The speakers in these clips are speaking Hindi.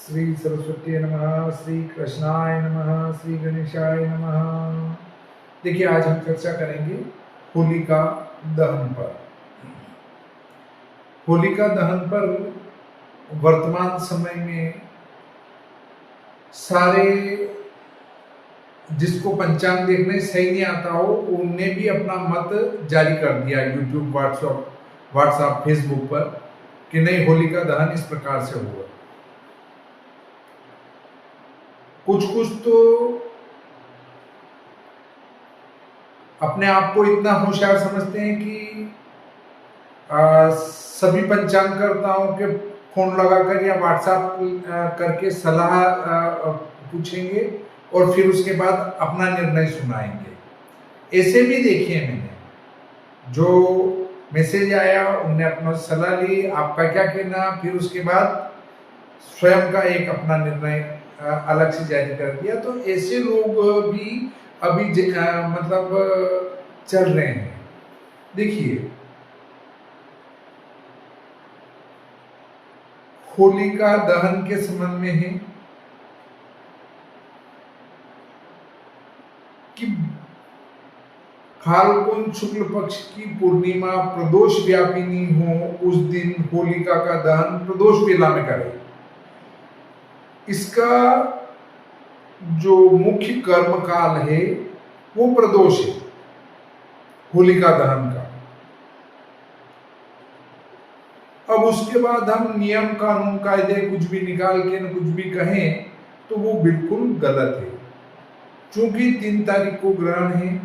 श्री सरस्वती नमः, श्री कृष्णाय नमः, श्री गणेशाय नमः। देखिए, आज हम चर्चा करेंगे होलिका दहन पर। होलिका दहन पर वर्तमान समय में सारे, जिसको पंचांग देखने सही नहीं आता हो, उनने भी अपना मत जारी कर दिया यूट्यूब, व्हाट्सएप, फेसबुक पर कि नहीं, होलिका दहन इस प्रकार से होगा। कुछ तो अपने आप को इतना होशियार समझते हैं कि सभी पंचांगकर्ताओं के फोन लगाकर या व्हाट्सएप करके सलाह पूछेंगे और फिर उसके बाद अपना निर्णय सुनाएंगे। ऐसे भी देखे मैंने, जो मैसेज आया उनने अपना सलाह ली, आपका क्या कहना, फिर उसके बाद स्वयं का एक अपना निर्णय अलग से जारी कर दिया। तो ऐसे लोग भी अभी मतलब चल रहे हैं। देखिए, होलिका दहन के संबंध में है कि फाल्गुन शुक्ल पक्ष की पूर्णिमा प्रदोष व्यापिनी हो, उस दिन होलिका का दहन प्रदोष बेला में करें। इसका जो मुख्य कर्म काल है वो प्रदोष है, होलिका दहन का। अब उसके बाद हम नियम कानून कायदे कुछ भी निकाल के न कुछ भी कहें तो वो बिल्कुल गलत है। चूंकि 3 तारीख को ग्रहण है,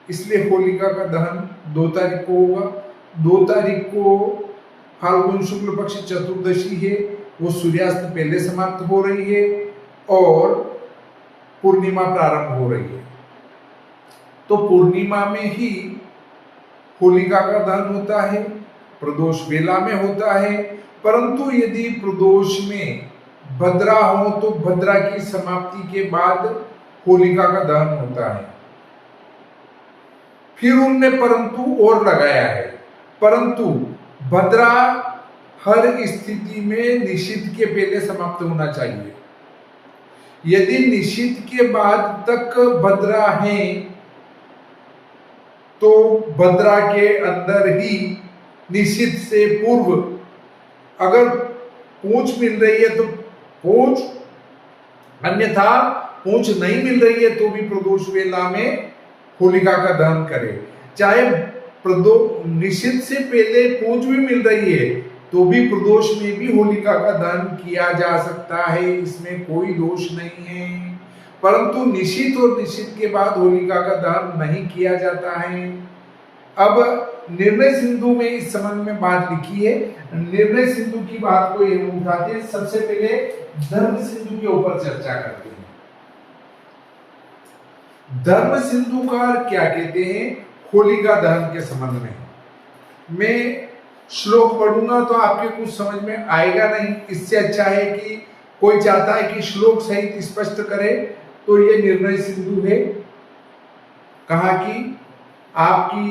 इसलिए होलिका का दहन 2 तारीख को होगा। 2 तारीख को फाल्गुन शुक्ल पक्ष चतुर्दशी है, वो सूर्यास्त पहले समाप्त हो रही है और पूर्णिमा प्रारंभ हो रही है। तो पूर्णिमा में ही होलिका का दहन होता है, प्रदोष बेला में होता है। परंतु यदि प्रदोष में भद्रा हो तो भद्रा की समाप्ति के बाद होलिका का दहन होता है। फिर उनने परंतु और लगाया है, परंतु भद्रा हर स्थिति में निषिद्ध के पहले समाप्त होना चाहिए। यदि निषिद्ध के बाद तक भद्रा है तो भद्रा के अंदर ही निषिद्ध से पूर्व अगर पूंछ मिल रही है तो पूंछ, अन्यथा पूंछ नहीं मिल रही है तो भी प्रदोष वेला में होलिका का दहन करे। चाहे निषिद्ध से पहले पूंछ भी मिल रही है तो भी प्रदोष में भी होलिका का दहन किया जा सकता है, इसमें कोई दोष नहीं है। परंतु निषिद्ध और निषिद्ध के बाद होलिका का दहन नहीं किया जाता है। अब निर्णय सिंधु में इस संबंध में बात लिखी है। निर्णय सिंधु की बात को ये उठाते हैं। सबसे पहले धर्म सिंधु के ऊपर चर्चा करते हैं। धर्म सिंधुकार क्या कहते हैं होलिका दहन के संबंध में। मैं श्लोक पढ़ूंगा तो आपके कुछ समझ में आएगा नहीं। इससे अच्छा है कि कोई चाहता है कि श्लोक सहित स्पष्ट करे तो ये निर्णय सिंधु है। कहा कि आपकी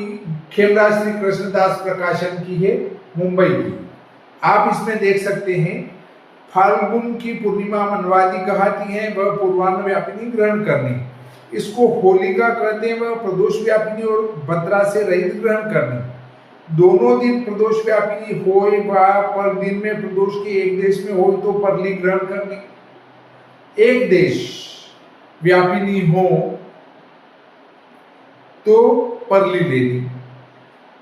खेमराज श्री कृष्णदास प्रकाशन की है, मुंबई की। आप इसमें देख सकते हैं, फाल्गुन की पूर्णिमा मनवादी कहती है वह पूर्वान्न व्यापिनी ग्रहण करनी, इसको होलिका कहते हैं वह प्रदोष व्यापिनी और भद्रा से रहित ग्रहण करनी। दोनों दिन प्रदोष व्यापिनी हो पर दिन में प्रदोष के एक देश में हो तो परली ग्रहण करनी, एक देश व्यापिनी हो तो परली लेनी।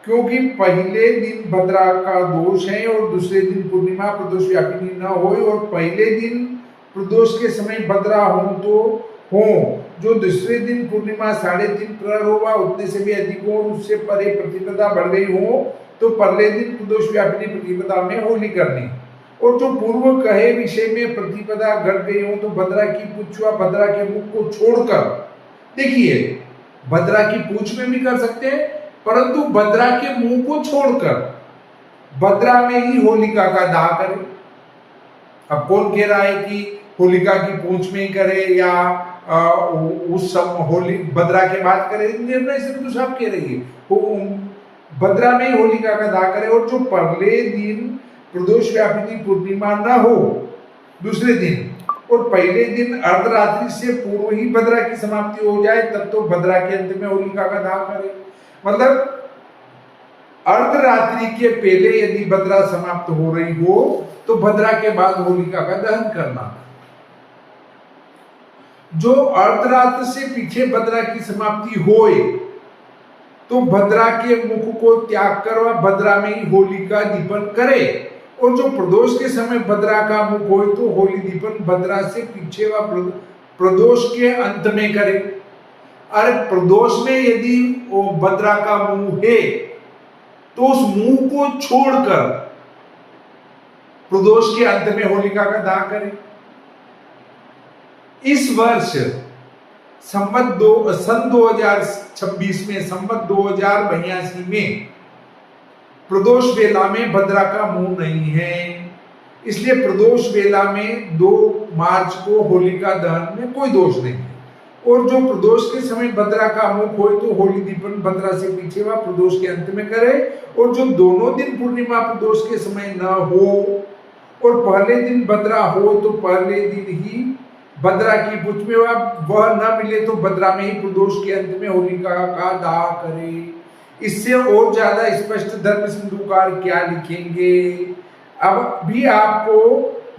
क्योंकि पहले दिन भद्रा का दोष है और दूसरे दिन पूर्णिमा प्रदोष व्यापिनी न हो, और पहले दिन प्रदोष के समय भद्रा हो तो हो, जो दूसरे दिन पूर्णिमा 3.5 प्रहर होगा उतने से भी अधिक हो, उससे परे प्रतिपदा बढ़ गई हो तो पहले दिन प्रदोष व्यापिनी प्रतिपदा में होली करनी। और जो पूर्व कहे विषय में प्रतिपदा घट गई हो तो भद्रा की पूंछ व भद्रा के मुख को छोड़कर, देखिए भद्रा की पूंछ में भी कर सकते हैं परंतु भद्रा के मुंह को छोड़कर भद्रा में ही होलिका का दाह करें। अब कौन कह रहा है कि होलिका की पूंछ में ही करे या उस सब होली भद्रा के बाद करे? निर्णय सिंधु साहब कह रही है भद्रा में ही होलिका का दाह करे। और जो पहले दिन प्रदोष व्यापिनी पूर्णिमा न हो दूसरे दिन, और पहले दिन अर्धरात्रि से पूर्व ही भद्रा की समाप्ति हो जाए तब तो भद्रा के अंत में होलिका का दाह करे। मतलब अर्धरात्रि के पहले यदि भद्रा समाप्त हो रही हो तो भद्रा के बाद होलिका का दहन करना। जो अर्धरात्र से पीछे भद्रा की समाप्ति होए तो भद्रा के मुख को त्याग कर वह भद्रा में ही होली का दीपन करे, और जो प्रदोष के समय भद्रा का मुख हो तो होली दीपन भद्रा से पीछे व प्रदोष के अंत में करे। अरे प्रदोष में यदि वो भद्रा का मुंह है तो उस मुंह को छोड़कर प्रदोष के अंत में होलिका का दाह करे। इस वर्ष सन 2026 में, संवत 2082 में प्रदोष वेला में भद्रा का मुंह नहीं है, इसलिए प्रदोष वेला में 2 मार्च को होलिका दहन में कोई दोष नहीं है। और जो प्रदोष के समय भद्रा का मुख हो तो होली दीपन भद्रा से पीछे व प्रदोष के अंत में करे, और जो दोनों दिन पूर्णिमा प्रदोष के समय न हो और पहले दिन भद्रा हो तो पहले दिन ही भद्रा की बुझ में वह न मिले तो भद्रा में ही प्रदोष के अंत में होलिका का दाह करे। इससे और ज्यादा स्पष्ट धर्म सिंधुकार क्या लिखेंगे, अब भी आपको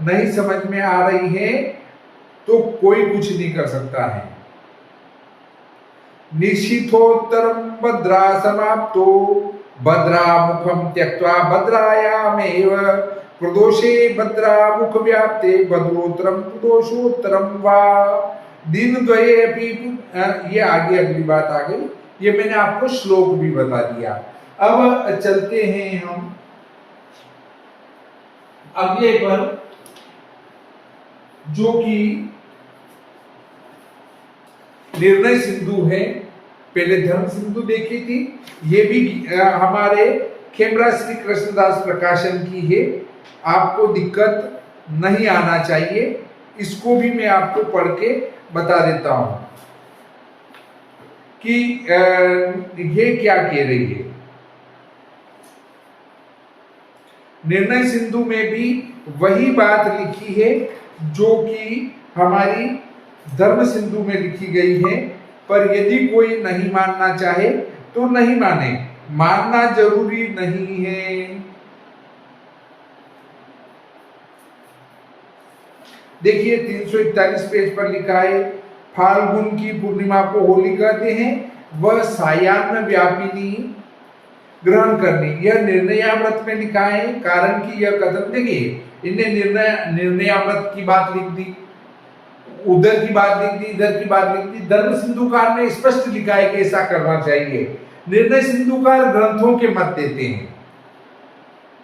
नहीं समझ में आ रही है तो कोई कुछ नहीं कर सकता है। निशिथोत्तरम भद्रा समाप्तो भद्रा मुखम त्यक्त्वा भद्रायामेव प्रदोषे भद्रा मुख व्याप्ते भद्रोत्तरम प्रदोषोत्तरम वा दिन द्वये अपि। ये आगे अगली बात आ गई, ये मैंने आपको श्लोक भी बता दिया। अब चलते हैं हम अगले पर, जो कि निर्णय सिंधु है। पहले धर्म सिंधु देखी थी, ये भी हमारे खेमरा श्री कृष्णदास प्रकाशन की है, आपको दिक्कत नहीं आना चाहिए। इसको भी मैं आपको पढ़ के बता देता हूं कि ये क्या कह रही है। निर्णय सिंधु में भी वही बात लिखी है जो कि हमारी धर्म सिंधु में लिखी गई है, पर यदि कोई नहीं मानना चाहे तो नहीं माने, मानना जरूरी नहीं है। देखिए 341 पेज पर लिखा है, फाल्गुन की पूर्णिमा को होली कहते हैं, वह सायाह्न व्यापिनी ग्रहण करनी। यह निर्णयामृत में लिखा है, कारण कि यह कथन देखिए, इनने निर्णयामृत की बात लिख दी, उधर की बात लिख दी, इधर की बात लिख दी। धर्म सिंधुकार ने स्पष्ट लिखा है कि ऐसा करना चाहिए। निर्णय सिंधुकार ग्रंथों के मत देते हैं,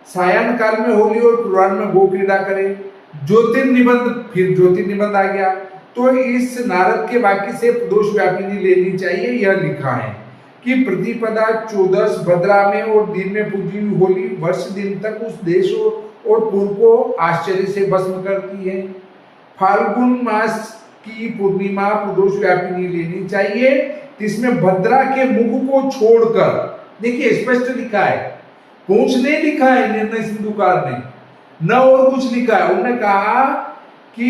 सायन काल में होली और पुराण में गो क्रीड़ा करें। ज्योतिर्निबंध, फिर ज्योतिर्निबंध आ गया, तो इस नारद के वाक्य से प्रदोष व्यापिनी लेनी चाहिए। यह लिखा है कि प्रतिपदा 14 भद्रा में और दिन में पूजी हुई होली वर्ष दिन तक उस देश और पूर्व को आश्चर्य से भस्म करती है। फाल्गुन मास की पूर्णिमा प्रदोष व्यापिनी लेनी चाहिए, जिसमें भद्रा के मुख को छोड़कर, देखिए स्पष्ट लिखा है, पूछ नहीं लिखा है निर्णय सिंधुकार ने, न और कुछ लिखा है। उन्होंने कहा कि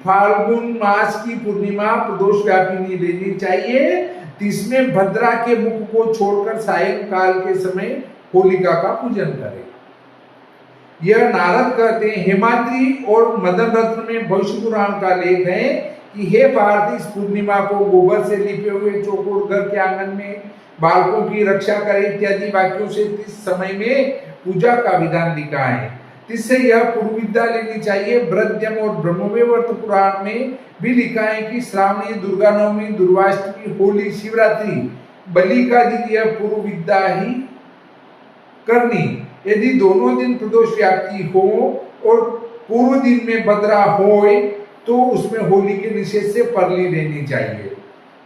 फाल्गुन मास की पूर्णिमा प्रदोष व्यापिनी लेनी चाहिए, जिसमें भद्रा के मुख को छोड़कर सायंकाल के समय होलिका का पूजन करें। यह नारद कहते हैं, हेमाद्री और मदन रत्न में भविष्य पुराण का लेख है कि हे भारत, इस पूर्णिमा को गोबर से लिपे हुए चौकोर घर के आंगन में बालकों की रक्षा करे इत्यादि वाक्यों से इस समय में पूजा का विधान लिखा है। जिससे यह पूर्व विद्या लेनी चाहिए। ब्रह्म और ब्रह्मवैवर्त पुराण में भी लिखा है कि श्रावणी, दुर्गा नवमी, दुर्गाष्टमी, होली, शिवरात्रि, बलि का दिन यह पूर्व विद्या ही करनी। यदि दोनों दिन प्रदोष व्याप्ति हो और पूर्व दिन में भद्रा होए तो उसमें होली के निषेध से परली लेनी चाहिए।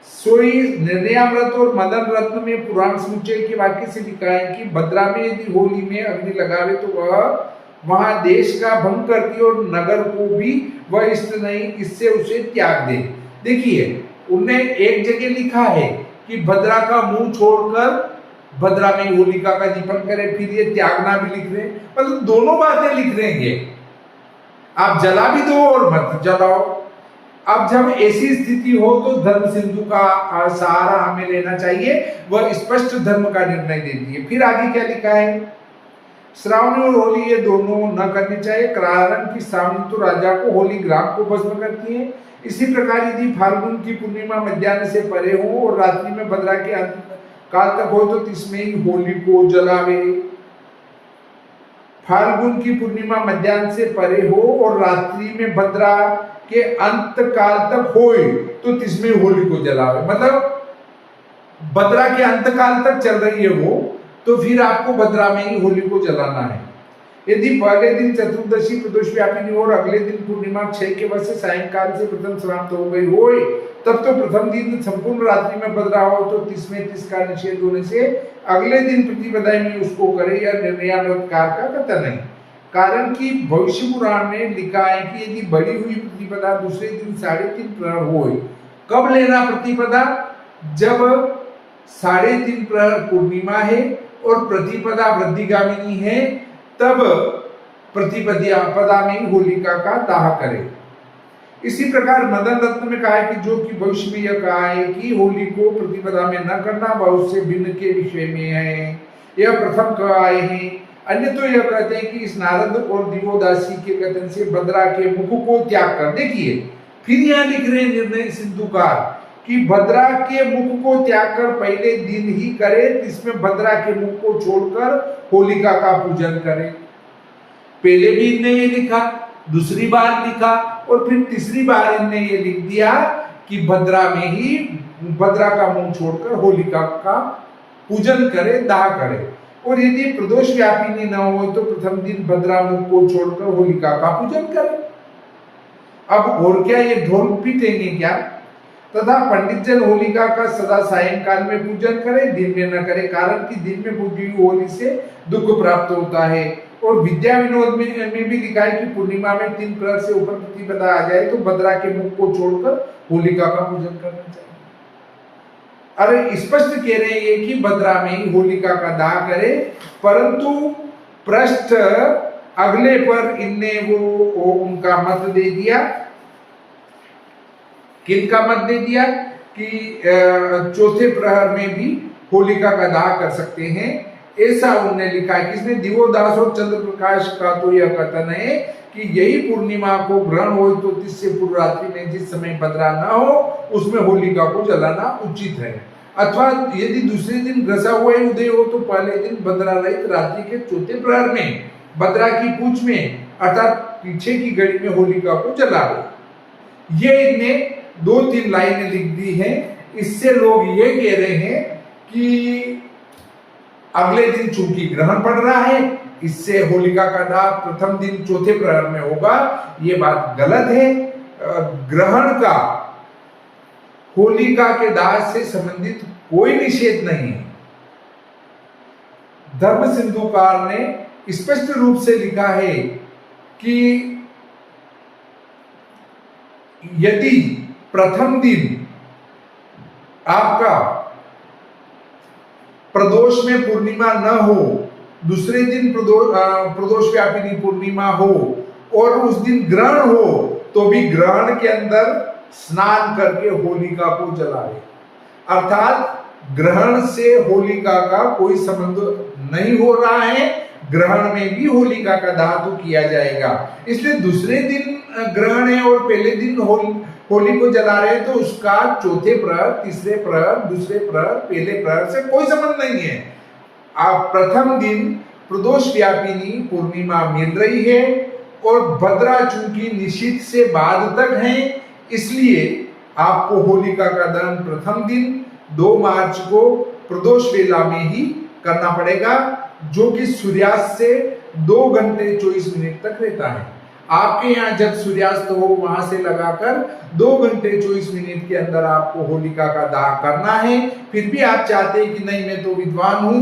सोई निर्णयामृत और मदन रत्न में पुराण समुच्चय के वाक्य से लिखा है कि भद्रा में यदि होली में अग्नि लगावे तो वह वहां देश का भंग करती और नगर को भी वह इष्ट नहीं, इससे उसे त्याग दे। देखिए उनने एक जगह लिखा है कि भद्रा का मुंह छोड़कर भद्रा में होलिका का दीपन करे, फिर ये त्यागना भी लिख रहे, मतलब दोनों बातें लिख रहे हैं। आप जला भी दो और मत जलाओ। अब जब ऐसी स्थिति हो तो धर्म सिंधु का सहारा हमें लेना चाहिए, वह स्पष्ट धर्म का निर्णय देती है। फिर आगे क्या लिखा है, श्रावणी और होली ये दोनों न करने चाहिए, कारण कि श्रावणी तो राजा को, होली ग्राम को भस्म करती है। इसी प्रकार यदि फाल्गुन की पूर्णिमा मध्याह्न से परे हो और रात्रि में भद्रा के अंत काल तक हो तो तिसमें ही होली को जलावे। फाल्गुन की पूर्णिमा मध्याह्न से परे हो और रात्रि में भद्रा के अंत काल तक होए तो तिसमें होली को जलावे। मतलब भद्रा के अंत काल तक चल रही है वो, तो फिर आपको भद्रा में ही होली को जलाना है। यदि पहले दिन चतुर्दशी प्रदोष व्यापिनी और अगले दिन पूर्णिमा 6 के वर्ष सायंकाल से प्रथम समाप्त हो गई हो, तब तो प्रथम दिन संपूर्ण रात्रि में भद्रा हो तो तिसमें तिस का निषेध होने से अगले दिन प्रतिपदा में उसको करे, यह निर्णयानुसार का कथन है। कारण कि भविष्य पुराण में लिखा है कि यदि बढ़ी हुई प्रतिपदा दूसरे दिन 3.5 प्रहर हो। कब लेना प्रतिपदा, जब 3.5 प्रहर पूर्णिमा है और प्रतिपदा वृद्धिगामिनी है, तब प्रतिपदा में होलिका का दाह करे। इसी प्रकार मदन रत्न में कहा है कि जो कि भविष्य में यह कहा है कि होली को प्रतिपदा में न करना बहुत से भिन्न के विषय में है, यह प्रथम कहा है। अन्य तो यह कहते हैं कि इस नारद और दिवोदासी के कथन से भद्रा के मुख को त्याग कर, देखिए फिर यहाँ लिख रहे निर्णय सिंधुकार कि भद्रा के मुख को त्याग कर पहले दिन ही करे, इसमें भद्रा के मुख को छोड़कर होलिका का पूजन करे। पहले भी इनने ये लिखा, दूसरी बार लिखा और फिर तीसरी बार इनने ये लिख दिया कि भद्रा में ही भद्रा का मुंह छोड़कर होलिका का पूजन करे, दाह करे। और यदि प्रदोष व्यापिनी न हो तो प्रथम दिन भद्रा मुख को छोड़कर होलिका का पूजन करे। अब और क्या ये ढोल पीटेंगे क्या? तथा पंडित जन होलिका का सदा सायंकाल में पूजन करे, दिन में न करे, कारण कि दिन में पूजी हुई होली से दुख प्राप्त होता है। और विद्या विनोद में भी लिखा है कि पूर्णिमा में 3 प्रहर से ऊपर प्रतिपदा आ जाए तो भद्रा के मुख को छोड़कर होलिका का पूजन करना चाहिए। अरे स्पष्ट कह रहे हैं कि भद्रा में ही होलिका का दाह करे, परंतु पृष्ठ अगले पर इनने वो उनका मत दे दिया। किनका मत दे दिया कि चौथे प्रहर में भी होलिका का दाह कर सकते हैं, ऐसा उन्होंने लिखा है। किसने? दिवोदास और चंद्र प्रकाश का तो यह कथन है कि यही पूर्णिमा को ग्रहण हो तो 30 से पूर्व रात्रि में जिस समय भद्रा न हो उसमें होलिका को जलाना उचित है। अथवा यदि दूसरे दिन ग्रसा हुआ उदय हो तो पहले दिन भद्रा रहित रात्रि के चौथे प्रहर में भद्रा की पूछ में अर्थात पीछे की घड़ी में होलिका को जला दे। ये इनने 2-3 लाइनें लिख दी हैं। इससे लोग ये कह रहे हैं कि अगले दिन चूंकि ग्रहण पड़ रहा है, इससे होलिका का दाह प्रथम दिन चौथे प्रहर में होगा। ये बात गलत है। ग्रहण का होलिका के दाह से संबंधित कोई निषेध नहीं है। धर्म सिंधुकार ने स्पष्ट रूप से लिखा है कि यदि प्रथम दिन आपका प्रदोष में पूर्णिमा न हो, दूसरे दिन प्रदोष व्यापिनी पूर्णिमा हो और उस दिन ग्रहण हो, तो भी ग्रहण के अंदर स्नान करके होलिका को जलाए। अर्थात ग्रहण से होलिका का कोई संबंध नहीं हो रहा है, ग्रहण में भी होलिका का दाह तो किया जाएगा। इसलिए दूसरे दिन ग्रहण है और पहले दिन होली को जला रहे हैं तो उसका चौथे प्रहर, तीसरे प्रहर, दूसरे प्रहर, पहले प्रहर से कोई संबंध नहीं है। आप प्रथम दिन प्रदोष व्यापिनी पूर्णिमा मिल रही है और भद्रा चूंकि निश्चित से बाद तक है, इसलिए आपको होलिका का दहन प्रथम दिन 2 मार्च को प्रदोष वेला में ही करना पड़ेगा, जो कि सूर्यास्त से 2 घंटे 24 मिनट तक रहता है। आपके यहाँ जब सूर्यास्त हो वहां से लगाकर 2 घंटे 24 मिनट के अंदर आपको होलिका का दाह करना है। फिर भी आप चाहते हैं कि नहीं मैं तो विद्वान हूं,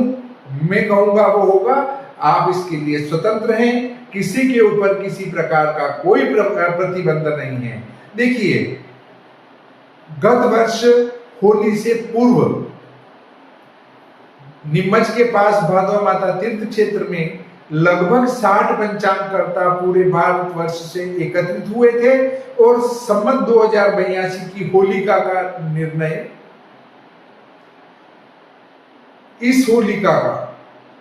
मैं कहूंगा वो होगा, आप इसके लिए स्वतंत्र हैं। किसी के ऊपर किसी प्रकार का कोई प्रतिबंध नहीं है। देखिए गत वर्ष होली से पूर्व नीमच के पास भादवा माता तीर्थ क्षेत्र में लगभग 60 पंचांगकर्ता पूरे भारतवर्ष से एकत्रित हुए थे और संवत 2082 की होलिका का निर्णय, इस होलिका का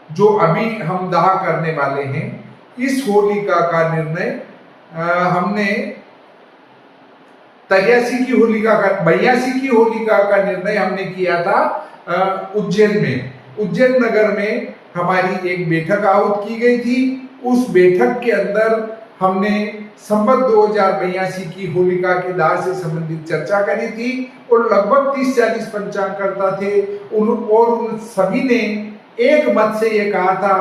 जो अभी हम दाह करने वाले हैं, इस होलिका का निर्णय हमने 82 की होलिका का 82 की होलिका का निर्णय हमने किया था उज्जैन में। उज्जैन नगर में हमारी एक बैठक आहूत की गई थी। उस बैठक के अंदर हमने संवत 2082 की होलिका के दाह से संबंधित चर्चा करी थी और लगभग 30-40 पंचांगकर्ता थे। उन सभी ने एक मत से ये कहा था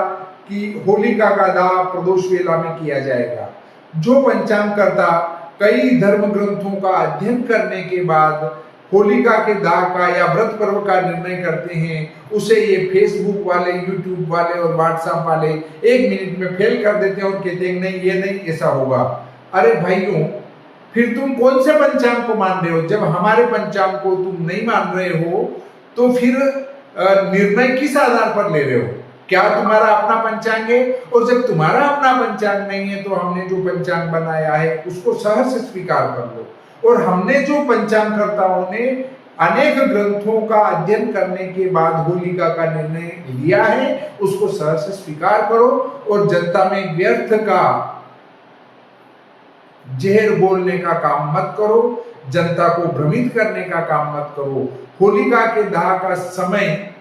कि होलिका का दाह प्रदोष वेला में किया जाएगा। जो पंचांगकर्ता कई धर्म ग्रंथों का अध्ययन करने के बाद होलिका के दाह का या व्रत पर्व का निर्णय करते हैं, उसे ये फेसबुक वाले, यूट्यूब वाले और व्हाट्सएप वाले 1 मिनट में फेल कर देते हैं और कहते हैं नहीं, ये नहीं, ऐसा होगा। अरे भाइयों, फिर तुम कौन से पंचांग को मान रहे हो? जब हमारे पंचांग को तुम नहीं मान रहे हो तो फिर निर्णय किस आधार पर ले रहे हो? क्या तुम्हारा अपना पंचांग है? और जब तुम्हारा अपना पंचांग नहीं है तो हमने जो पंचांग बनाया है उसको सहर्ष स्वीकार कर लो। और हमने जो पंचांगकर्ताओं ने अनेक ग्रंथों का अध्ययन करने के बाद होलिका का निर्णय लिया है उसको सहर्ष स्वीकार करो और जनता में व्यर्थ का जहर बोलने का काम मत करो, जनता को भ्रमित करने का काम मत करो। होलिका के दाह का समय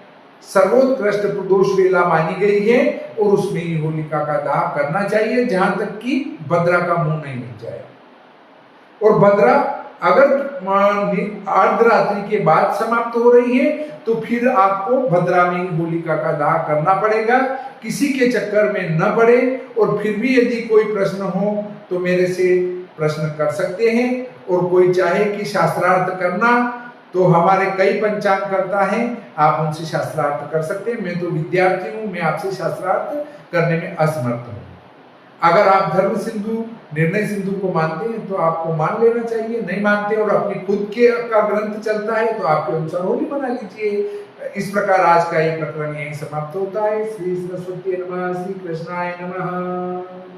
सर्वोत्कृष्ट प्रदोष वेला मानी गई है और उसमें ही होलिका का दाह करना चाहिए, जहां तक कि भद्रा का मुंह नहीं मिल जाए। और भद्रा अगर अर्धरात्रि के बाद समाप्त हो रही है तो फिर आपको भद्रा में ही होलिका का दाह करना पड़ेगा। किसी के चक्कर में न पड़े। और फिर भी यदि कोई प्रश्न हो तो मेरे से प्रश्न कर सकते हैं। और कोई चाहे कि शास्त्रार्थ करना, तो हमारे कई पंचांगकर्ता हैं, आप उनसे शास्त्रार्थ कर सकते हैं। मैं तो विद्यार्थी हूं, मैं आपसे शास्त्रार्थ करने में असमर्थ हूं। अगर आप धर्म सिंधु, निर्णय सिंधु को मानते हैं तो आपको मान लेना चाहिए। नहीं मानते और अपनी खुद के का ग्रंथ चलता है तो आपके अनुसार होली बना लीजिए। इस प्रकार आज का ये प्रकरण यहीं समाप्त होता है। श्री सरस्वती नमः, श्री कृष्णाय नमः।